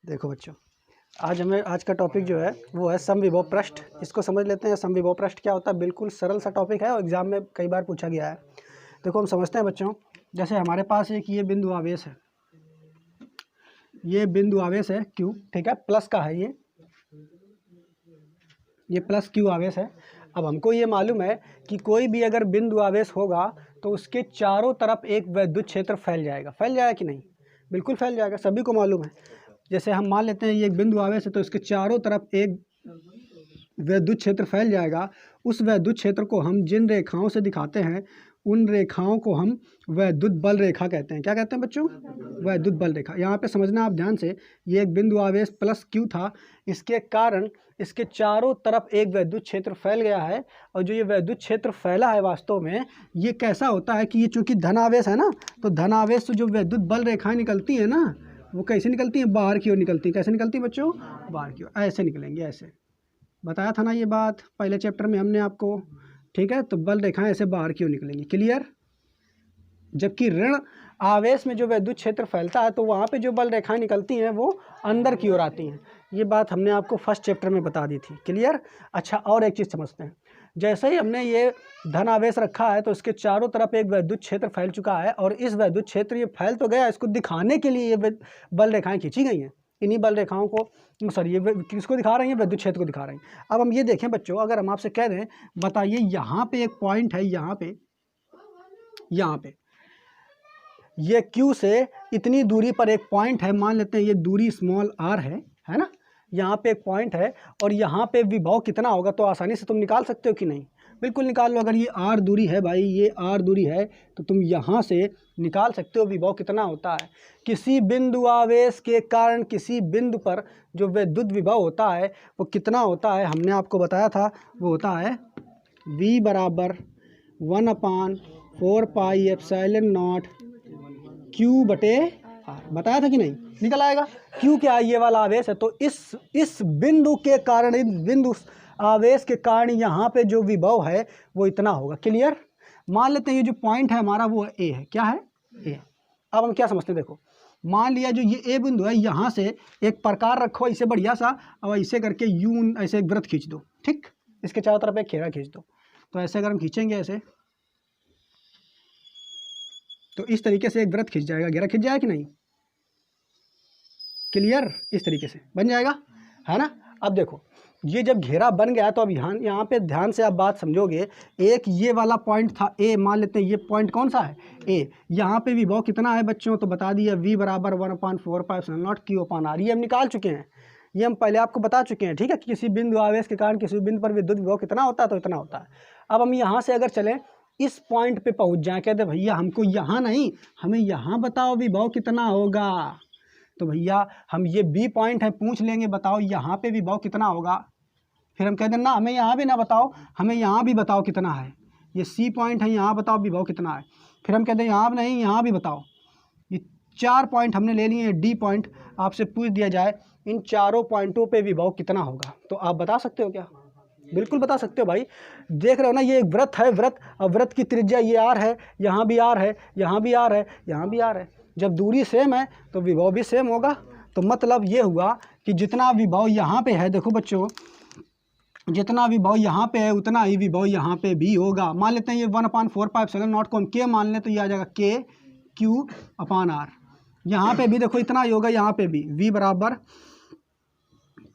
देखो बच्चों, आज का टॉपिक जो है वो है समविभव पृष्ठ। इसको समझ लेते हैं। समविभव पृष्ठ क्या होता है? बिल्कुल सरल सा टॉपिक है और एग्जाम में कई बार पूछा गया है। देखो हम समझते हैं बच्चों, जैसे हमारे पास एक ये बिंदु आवेश है, ये बिंदु आवेश है Q, ठीक है, प्लस का है ये प्लस Q आवेश है। अब हमको ये मालूम है कि कोई भी अगर बिंदु आवेश होगा तो उसके चारों तरफ एक विद्युत क्षेत्र फैल जाएगा कि नहीं? बिल्कुल फैल जाएगा, सभी को मालूम है। जैसे हम मान लेते हैं ये एक बिंदु आवेश है तो इसके चारों तरफ एक विद्युत क्षेत्र फैल जाएगा। उस विद्युत क्षेत्र को हम जिन रेखाओं से दिखाते हैं उन रेखाओं को हम वैद्युत बल रेखा कहते हैं। क्या कहते हैं बच्चों? वैद्युत बल रेखा। यहाँ पे समझना आप ध्यान से, ये एक बिंदु आवेश प्लस Q था, इसके कारण इसके चारों तरफ एक वैद्युत क्षेत्र फैल गया है। और जो ये वैद्युत क्षेत्र फैला है वास्तव में ये कैसा होता है कि ये चूँकि धनावेश है ना, तो धनावेश से जो वैद्युत बल रेखाएँ निकलती हैं ना, वो कैसे निकलती हैं? बाहर की ओर निकलती हैं। कैसे निकलती हैं बच्चों? बाहर की ओर, ऐसे निकलेंगे। ऐसे बताया था ना ये बात पहले चैप्टर में हमने आपको, ठीक है। तो बल रेखाएं ऐसे बाहर की ओर निकलेंगी, क्लियर। जबकि ऋण आवेश में जो विद्युत क्षेत्र फैलता है तो वहाँ पे जो बल रेखाएं निकलती हैं वो अंदर की ओर आती हैं। ये बात हमने आपको फर्स्ट चैप्टर में बता दी थी, क्लियर। अच्छा, और एक चीज़ समझते हैं। जैसे ही हमने ये धन आवेश रखा है तो इसके चारों तरफ एक विद्युत क्षेत्र फैल चुका है, और इस विद्युत क्षेत्र ये फैल तो गया, इसको दिखाने के लिए ये बल रेखाएँ खींची गई हैं। इन्हीं बल रेखाओं को, सॉरी, ये किसको दिखा रही हैं? विद्युत क्षेत्र को दिखा रही हैं। अब हम ये देखें बच्चों, अगर हम आपसे कह दें, बताइए यहाँ पे एक पॉइंट है, यहाँ पे ये Q से इतनी दूरी पर एक पॉइंट है, मान लेते हैं ये दूरी स्मॉल r है ना। यहाँ पे एक पॉइंट है और यहाँ पे विभव कितना होगा तो आसानी से तुम निकाल सकते हो कि नहीं? बिल्कुल निकाल लो। अगर ये r दूरी है भाई, ये r दूरी है, तो तुम यहाँ से निकाल सकते हो विभव कितना होता है। किसी बिंदु आवेश के कारण किसी बिंदु पर जो विद्युत विभव होता है वो कितना होता है, हमने आपको बताया था। वो होता है V बराबर 1/4 पाई एप्सिलॉन नॉट Q बटे R। बताया था कि नहीं? निकल आएगा। Q क्या है? ये वाला आवेश है, तो इस बिंदु के कारण, इस बिंदु आवेश के कारण यहाँ पे जो विभव है वो इतना होगा, क्लियर। मान लेते हैं ये जो पॉइंट है हमारा वो A है। क्या है? A। अब हम क्या समझते हैं, देखो मान लिया जो ये A बिंदु है, यहाँ से एक प्रकार रखो इसे बढ़िया सा, और ऐसे करके यूं ऐसे एक वृत्त खींच दो, ठीक। इसके चारों तरफ एक घेरा खींच दो। तो ऐसे अगर हम खींचेंगे ऐसे, तो इस तरीके से एक वृत्त खींच जाएगा, घेरा खींच जाएगा कि नहीं? क्लियर। इस तरीके से बन जाएगा, है ना। अब देखो ये जब घेरा बन गया तो अब यहाँ पे ध्यान से आप बात समझोगे। एक ये वाला पॉइंट था A, मान लेते हैं ये पॉइंट कौन सा है? A। यहाँ पे विभव कितना है बच्चों? तो बता दिया, V बराबर 1/4 पाई एप्सिलॉन नॉट Q/R। ये हम निकाल चुके हैं, ये हम पहले आपको बता चुके हैं, ठीक है। किसी बिंदु आवेश के कारण किसी बिंदु पर विद्युत विभव कितना होता है तो इतना होता है। अब हम यहाँ से अगर चलें इस पॉइंट पे पहुँच जाए, कहते भैया हमको यहाँ नहीं, हमें यहाँ बताओ विभव कितना होगा। तो भैया हम ये B पॉइंट है, पूछ लेंगे बताओ यहाँ पे विभव कितना होगा। फिर हम कहते हैं ना हमें यहाँ भी ना बताओ, हमें यहाँ भी बताओ कितना है। ये C पॉइंट है, यहाँ बताओ विभव कितना है। फिर हम कहते हैं यहाँ नहीं, यहाँ भी बताओ। ये 4 पॉइंट हमने ले लिए। D पॉइंट आपसे पूछ दिया जाए इन चारों पॉइंटों पे विभव कितना होगा, तो आप बता सकते हो क्या? बिल्कुल बता सकते हो भाई। देख रहे हो ना, ये एक वृत्त है, वृत्त, और वृत्त की त्रिज्या ये R है, यहाँ भी R है, यहाँ भी R है, यहाँ भी R है। जब दूरी सेम है तो विभव भी सेम होगा। तो मतलब ये हुआ कि जितना विभव यहाँ पे है, देखो बच्चों, जितना विभव यहाँ पे है उतना ही विभव यहाँ पे भी होगा। मान लेते हैं ये 1/4 पाई एप्सिलॉन नॉट को हम K मान लें तो ये आ जाएगा KQ/R। यहाँ पे भी देखो इतना ही होगा, यहाँ पे भी V बराबर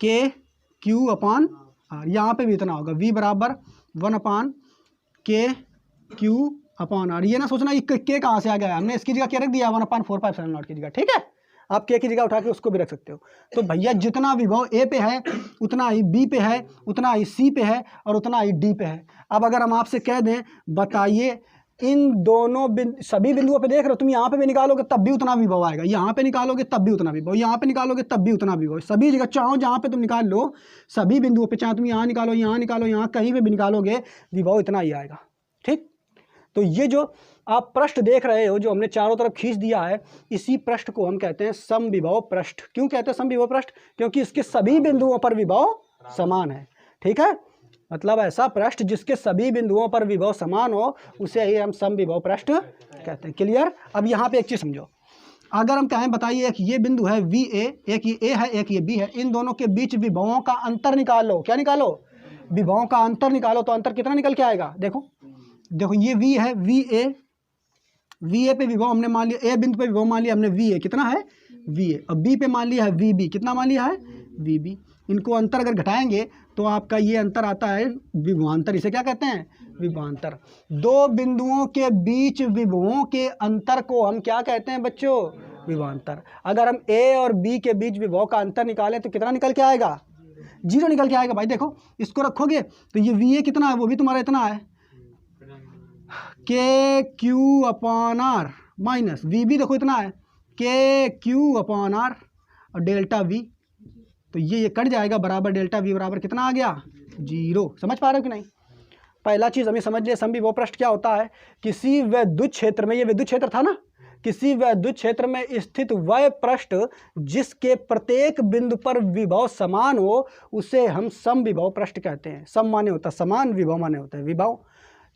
KQ/R। यहाँ पे भी इतना होगा, V बराबर 1/KQ/R। ये ना सोचना ये K कहाँ से आ गया, हमने इसकी जगह क्या रख दिया? 1/4 पाई एप्सिलॉन नॉट की जगह, ठीक है। आप K की जगह उठा के उसको भी रख सकते हो। तो भैया जितना विभव A पे है उतना ही B पे है, उतना ही C पे है, और उतना ही D पे है। अब अगर हम आपसे कह दें बताइए इन दोनों सभी बिंदुओं पे देख रहे हो तुम, यहाँ पे भी निकालोगे तब भी उतना विभव आएगा, यहाँ पे निकालोगे तब भी उतना विभव, यहाँ पे निकालोगे तब भी उतना विभव। सभी जगह चाहो जहाँ पे तुम निकाल लो, सभी बिंदुओं पे, चाहे तुम यहाँ निकालो, यहाँ निकालो, यहाँ कहीं पे भी निकालोगे विभव इतना ही आएगा, ठीक। तो ये जो आप पृष्ठ देख रहे हो जो हमने चारों तरफ खींच दिया है, इसी पृष्ठ को हम कहते हैं समविभव पृष्ठ। क्यों कहते हैं समविभव पृष्ठ? क्योंकि इसके सभी बिंदुओं पर विभव समान है, ठीक है। मतलब ऐसा पृष्ठ जिसके सभी बिंदुओं पर विभव समान हो उसे ही हम समविभव पृष्ठ कहते हैं, क्लियर। अब यहाँ पे एक चीज़ समझो, अगर हम कहें बताइए एक ये बिंदु है वी ए, एक ये ए है एक ये बी है, इन दोनों के बीच विभवों का अंतर निकालो। क्या निकालो? विभवों का अंतर निकालो। तो अंतर कितना निकल के आएगा? देखो देखो ये वी है, वी ए पे विभव हमने मान लिया, ए बिंदु पे विभव मान लिया हमने वी ए, कितना है? V A. और बी पे मान लिया है वी बी, कितना मान लिया है? V B. इनको अंतर अगर घटाएंगे तो आपका ये अंतर आता है विभवांतर। इसे क्या कहते हैं? विभवांतर। दो बिंदुओं के बीच विभवों के अंतर को हम क्या कहते हैं बच्चों? विभवांतर। अगर हम ए और बी के बीच विभव का अंतर निकालें तो कितना निकल के आएगा? 0 निकल के आएगा। भाई देखो इसको रखोगे तो ये वी ए कितना है? वो भी तुम्हारा इतना है, के Q upon R, minus V B देखो इतना है, के क्यू अपॉन आर, और डेल्टा वी। तो ये कट जाएगा, बराबर डेल्टा वी बराबर कितना आ गया? 0। समझ पा रहे हो कि नहीं? पहला चीज़ हमें समझिए समविभव पृष्ठ क्या होता है। किसी विद्युत क्षेत्र में, ये विद्युत क्षेत्र था ना, किसी विद्युत क्षेत्र में स्थित वह पृष्ठ जिसके प्रत्येक बिंदु पर विभव समान हो उसे हम समविभव पृष्ठ कहते हैं। सम माने होता है समान, विभव माने होता है विभव।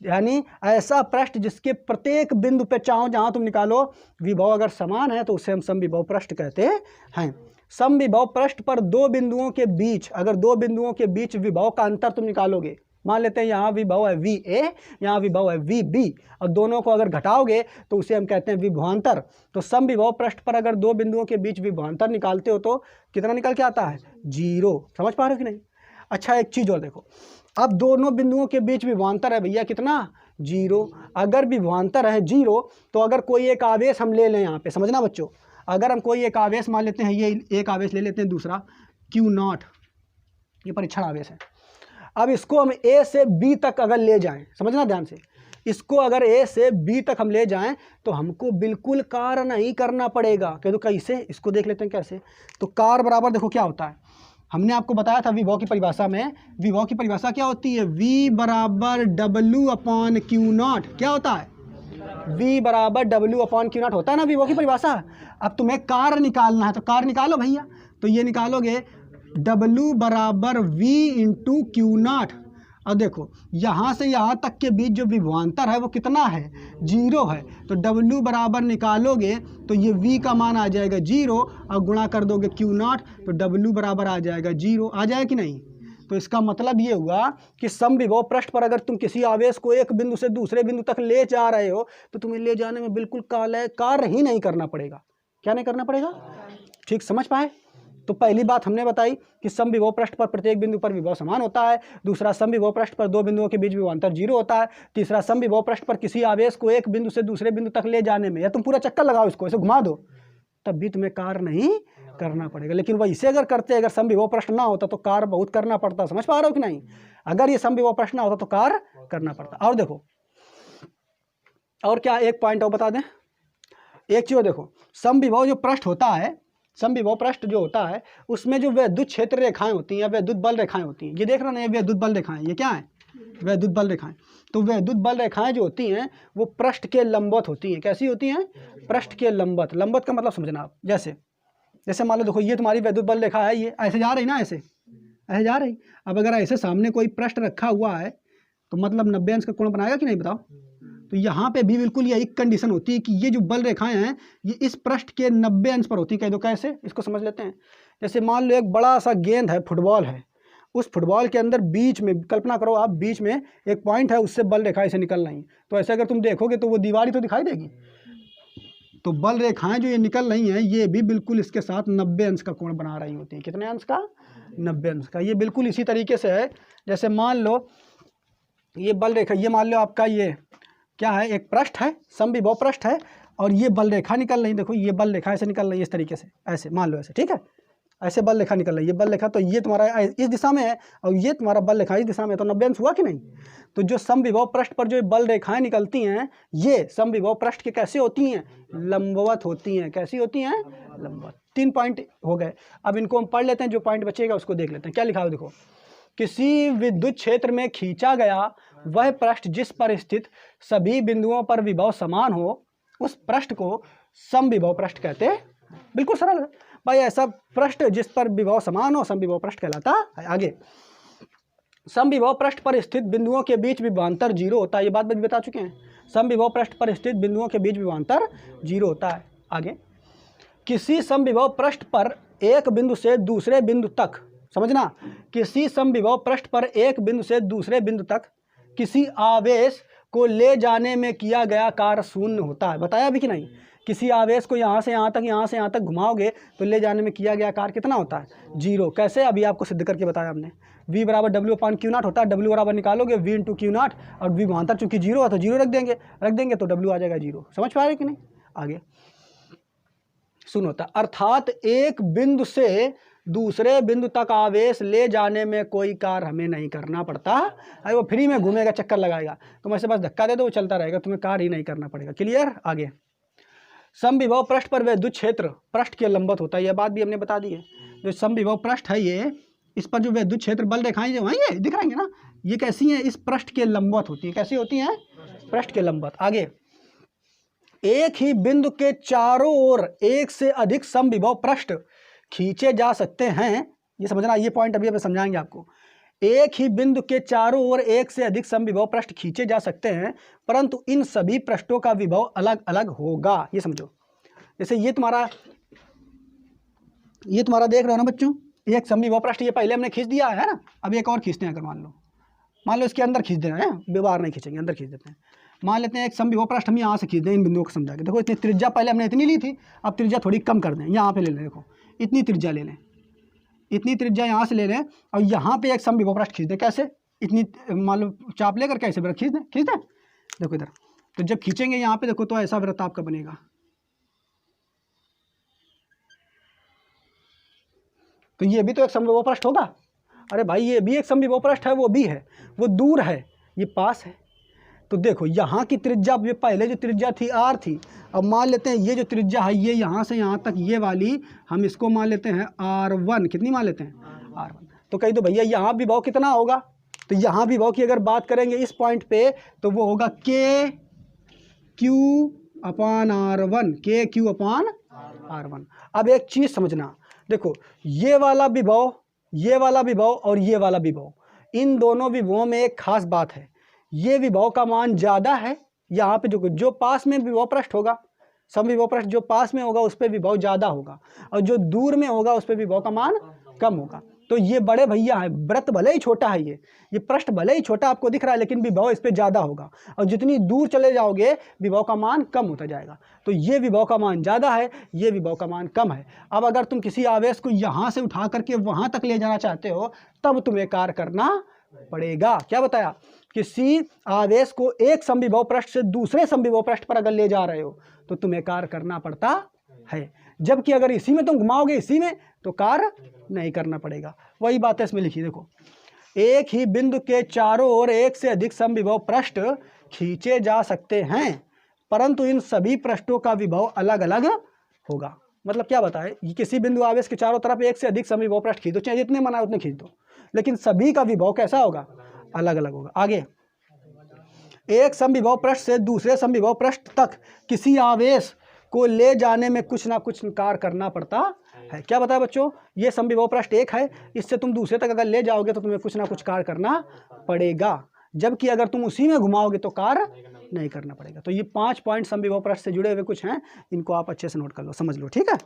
यानी ऐसा पृष्ठ जिसके प्रत्येक बिंदु पे चाहो जहाँ तुम निकालो विभव अगर समान है तो उसे हम समविभव पृष्ठ कहते हैं। समविभव पृष्ठ पर दो बिंदुओं के बीच, अगर दो बिंदुओं के बीच विभव का अंतर तुम निकालोगे, मान लेते हैं यहाँ विभव है वी ए, यहाँ विभव है वी बी, और दोनों को अगर घटाओगे तो उसे हम कहते हैं विभवांतर। तो समविभव पृष्ठ पर अगर दो बिंदुओं के बीच विभवांतर निकालते हो तो कितना निकल के आता है? 0। समझ पा रहे हो कि नहीं? अच्छा एक चीज़ और देखो, अब दोनों बिंदुओं के बीच विभवांतर है भैया कितना? 0। अगर विभवांतर है 0 तो अगर कोई एक आवेश हम ले लें यहाँ पे, समझना बच्चों, अगर हम कोई एक आवेश मान लेते हैं, ये एक आवेश ले लेते हैं दूसरा Q0, ये परीक्षण आवेश है। अब इसको हम A से B तक अगर ले जाएं, समझना ध्यान से, इसको अगर A से B तक हम ले जाएं तो हमको बिल्कुल कार्य नहीं करना पड़ेगा। कह दो कैसे? इसको देख लेते हैं कैसे। तो कार्य बराबर देखो क्या होता है, हमने आपको बताया था विभव की परिभाषा में, विभव की परिभाषा क्या होती है? V बराबर W अपॉन Q0। क्या होता है? V बराबर W अपॉन Q0 होता है ना विभव की परिभाषा। अब तुम्हें कार्य निकालना है तो कार्य निकालो भैया। तो ये निकालोगे W बराबर V इंटू Q0। अब देखो यहाँ से यहाँ तक के बीच जो विभवांतर है वो कितना है? 0 है। तो W बराबर निकालोगे तो ये V का मान आ जाएगा 0, और गुणा कर दोगे Q0 तो W बराबर आ जाएगा 0। आ जाए कि नहीं? तो इसका मतलब ये हुआ कि समविभव पृष्ठ पर अगर तुम किसी आवेश को एक बिंदु से दूसरे बिंदु तक ले जा रहे हो तो तुम्हें ले जाने में बिल्कुल कार्य ही नहीं करना पड़ेगा। क्या नहीं करना पड़ेगा? ठीक समझ पाए? तो पहली बात हमने बताई कि समविभव पृष्ठ पर प्रत्येक बिंदु पर विभव समान होता है। दूसरा, समविभव पृष्ठ पर दो बिंदुओं के बीच विभवांतर 0 होता है। तीसरा, समविभव पृष्ठ पर किसी आवेश को एक बिंदु से दूसरे बिंदु तक ले जाने में, या तुम पूरा चक्कर लगाओ इसको, ऐसे घुमा दो, तब भी तुम्हें कार्य नहीं करना पड़ेगा। लेकिन वैसे अगर करते, अगर समविभव पृष्ठ ना होता तो कार्य बहुत करना पड़ता। समझ पा रहे हो कि नहीं? अगर ये समविभव पृष्ठ ना होता तो कार्य करना पड़ता। और देखो और क्या, एक पॉइंट और बता दें, एक चीज देखो, समविभव जो पृष्ठ होता है, समविभव पृष्ठ जो होता है उसमें जो विद्युत क्षेत्र रेखाएं होती हैं, विद्युत बल रेखाएं होती हैं, ये देख रहे हैं विद्युत बल रेखाएं, ये क्या है? विद्युत बल रेखाएं। तो विद्युत बल रेखाएं जो होती हैं वो पृष्ठ के लंबवत होती हैं। कैसी होती हैं? पृष्ठ के लंबवत। लंबवत का मतलब समझना आप, जैसे मान लो देखो ये तुम्हारी विद्युत बल रेखा है, ये ऐसे जा रही ना, ऐसे जा रही। अब अगर ऐसे सामने कोई पृष्ठ रखा हुआ है तो मतलब 90 अंश का कोण बनाएगा कि नहीं, बताओ? तो यहाँ पे भी बिल्कुल यही कंडीशन होती है कि ये जो बल रेखाएं हैं ये इस पृष्ठ के 90 अंश पर होती है। कह दो कैसे, इसको समझ लेते हैं। जैसे मान लो एक बड़ा सा गेंद है, फुटबॉल है, उस फुटबॉल के अंदर बीच में, कल्पना करो आप, बीच में एक पॉइंट है, उससे बल रेखाएं से निकल रही हैं। तो ऐसे अगर तुम देखोगे तो वो दीवार ही तो दिखाई देगी। तो बल रेखाएं जो ये निकल रही हैं ये भी बिल्कुल इसके साथ 90 अंश का कोण बना रही होती हैं। कितने अंश का? 90 अंश का। ये बिल्कुल इसी तरीके से है, जैसे मान लो ये बल रेखा, ये मान लो आपका ये क्या है, एक पृष्ठ है, समविभव पृष्ठ है, और ये बल रेखा निकल रही, देखो ये बल रेखा ऐसे निकल रही है इस तरीके से, ऐसे मान लो ऐसे, ठीक है, ऐसे बल रेखा निकल रही है। ये बल रेखा तो ये तुम्हारा इस दिशा में है और ये तुम्हारा बल रेखा इस दिशा में, तो 90 अंश हुआ कि नहीं? तो जो समविभव पृष्ठ पर जो बल रेखाएं निकलती हैं ये समविभव पृष्ठ के कैसे होती हैं? लंबवत होती हैं। कैसी होती हैं? लंबवत। 3 पॉइंट हो गए। अब इनको हम पढ़ लेते हैं, जो पॉइंट बचेगा उसको देख लेते हैं। क्या लिखा है देखो, किसी विद्युत क्षेत्र में खींचा गया वह पृष्ठ जिस पर स्थित सभी बिंदुओं पर विभव समान हो उस पृष्ठ को समविभव पृष्ठ कहते हैं। बिल्कुल सरल है भाई, ऐसा पृष्ठ जिस पर विभव समान हो समविभव पृष्ठ कहलाता है। आगे, समविभव पृष्ठ पर स्थित बिंदुओं के बीच विभवांतर 0 होता है। ये बात बता चुके हैं, समविभव पृष्ठ पर स्थित बिंदुओं के बीच विभवांतर 0 होता है। आगे, किसी समविभव पृष्ठ पर एक बिंदु से दूसरे बिंदु तक, समझना, किसी समविभव पृष्ठ पर एक बिंदु से दूसरे बिंदु तक किसी आवेश को ले जाने में किया गया कार्य शून्य होता है। बताया भी कि नहीं, किसी आवेश को यहाँ से यहाँ तक, यहाँ से यहाँ तक घुमाओगे तो ले जाने में किया गया कार्य कितना होता है? 0। कैसे? अभी आपको सिद्ध करके बताया हमने। V बराबर W/Q0 होता है। W बराबर निकालोगे V × Q0 और V वहाँ तक चूँकि 0 है तो 0 रख देंगे तो W आ जाएगा 0। समझ पा रहे कि नहीं? आगे सुनो, होता अर्थात एक बिंदु से दूसरे बिंदु तक आवेश ले जाने में कोई कार्य हमें नहीं करना पड़ता। अरे वो फ्री में घूमेगा, चक्कर लगाएगा, तुम ऐसे बस धक्का दे दो वो चलता रहेगा, तुम्हें कार्य ही नहीं करना पड़ेगा। क्लियर? आगे समविभव पृष्ठ पर विद्युत क्षेत्र पृष्ठ के लंबवत होता है। यह बात भी हमने बता दी है। जो समविभव पृष्ठ है ये, इस पर जो विद्युत क्षेत्र बल रेखाएं जो हैं ये दिखाएंगे ना, ये कैसी हैं? इस पृष्ठ के लंबवत होती है। कैसी होती हैं? पृष्ठ के लंबवत। आगे एक ही बिंदु के चारों ओर एक से अधिक समविभव पृष्ठ खींचे जा सकते हैं। ये समझना, ये पॉइंट अभी समझाएंगे आपको। एक ही बिंदु के चारों ओर एक से अधिक समविभव पृष्ठ खींचे जा सकते हैं, परंतु इन सभी पृष्ठों का विभव अलग अलग होगा। ये समझो, जैसे ये तुम्हारा देख रहे हो ना बच्चों, एक समविभव पृष्ठ ये पहले हमने खींच दिया है ना, अब एक और खींचते हैं। अगर मान लो इसके अंदर खींच देना है, बाहर नहीं खींचेंगे, अंदर खींच देते हैं। मान लेते हैं एक समविभव पृष्ठ हम यहाँ से खींच दें, इन बिंदुओं को समझा के। देखो इतनी त्रिज्या पहले हमने इतनी ली थी, अब त्रिज्या थोड़ी कम कर दें, यहाँ पे ले लें। देखो इतनी त्रिज्या ले लें, इतनी त्रिज्या यहाँ से ले लें और यहाँ पे एक समविभव पृष्ठ खींच दें। कैसे? इतनी मान लो चाप लेकर कैसे वृत्त खींच दें। देखो इधर, तो जब खींचेंगे यहाँ पे देखो तो ऐसा वृत्त आपका बनेगा। तो ये भी तो एक समविभव पृष्ठ होगा। अरे भाई ये भी एक समविभव पृष्ठ है, वो भी है, वो दूर है, ये पास है। तो देखो यहाँ की त्रिज्या, ये पहले जो त्रिज्या थी r थी, अब मान लेते हैं ये जो त्रिज्या है ये यहाँ से यहाँ तक ये वाली, हम इसको मान लेते हैं r1। कितनी मान लेते हैं? r1। तो कही तो भैया यहाँ विभव कितना होगा? तो यहाँ विभव की अगर बात करेंगे इस पॉइंट पे तो वो होगा KQ/R1, KQ/R1। अब एक चीज़ समझना, देखो ये वाला विभव और ये वाला विभव, इन दोनों विभवों में एक खास बात है। ये विभव का मान ज़्यादा है, यहाँ पे जो पास में विभव पृष्ठ होगा, समविभव पृष्ठ जो पास में होगा उस पर विभव ज़्यादा होगा, और जो दूर में होगा उस पर विभव का मान कम होगा। तो ये बड़े भैया हैं, वृत्त भले ही छोटा है, ये पृष्ठ भले ही छोटा आपको दिख रहा है, लेकिन विभव इस पर ज़्यादा होगा, और जितनी दूर चले जाओगे विभव का मान कम होता जाएगा। तो ये विभव का मान ज़्यादा है, ये विभव का मान कम है। अब अगर तुम किसी आवेश को यहाँ से उठा करके वहाँ तक ले जाना चाहते हो तब तुम्हें कार्य करना पड़ेगा। क्या बताया? किसी आवेश को एक समविभव पृष्ठ से दूसरे समविभव पृष्ठ पर अगर ले जा रहे हो तो तुम्हें कार्य करना पड़ता है, जबकि अगर इसी में तुम घुमाओगे इसी में तो कार्य नहीं करना पड़ेगा। वही बात है इसमें लिखी, देखो एक ही बिंदु के चारों ओर एक से अधिक समविभव पृष्ठ खींचे जा सकते हैं, परंतु इन सभी पृष्ठों का विभव अलग अलग होगा। मतलब क्या बताए? ये किसी बिंदु आवेश के चारों तरफ एक से अधिक समविभव पृष्ठ खींचो, चाहे जितने मना उतने खींच दो, लेकिन सभी का विभव कैसा होगा? अलग अलग होगा। आगे एक समविभव पृष्ठ से दूसरे समविभव पृष्ठ तक किसी आवेश को ले जाने में कुछ ना कुछ कार्य करना पड़ता है। क्या बताया बच्चों? ये समविभव पृष्ठ एक है, इससे तुम दूसरे तक अगर ले जाओगे तो तुम्हें कुछ ना कुछ कार्य करना पड़ेगा, जबकि अगर तुम उसी में घुमाओगे तो कार्य नहीं करना पड़ेगा। तो ये 5 पॉइंट समविभव पृष्ठ से जुड़े हुए कुछ हैं, इनको आप अच्छे से नोट कर लो, समझ लो। ठीक है।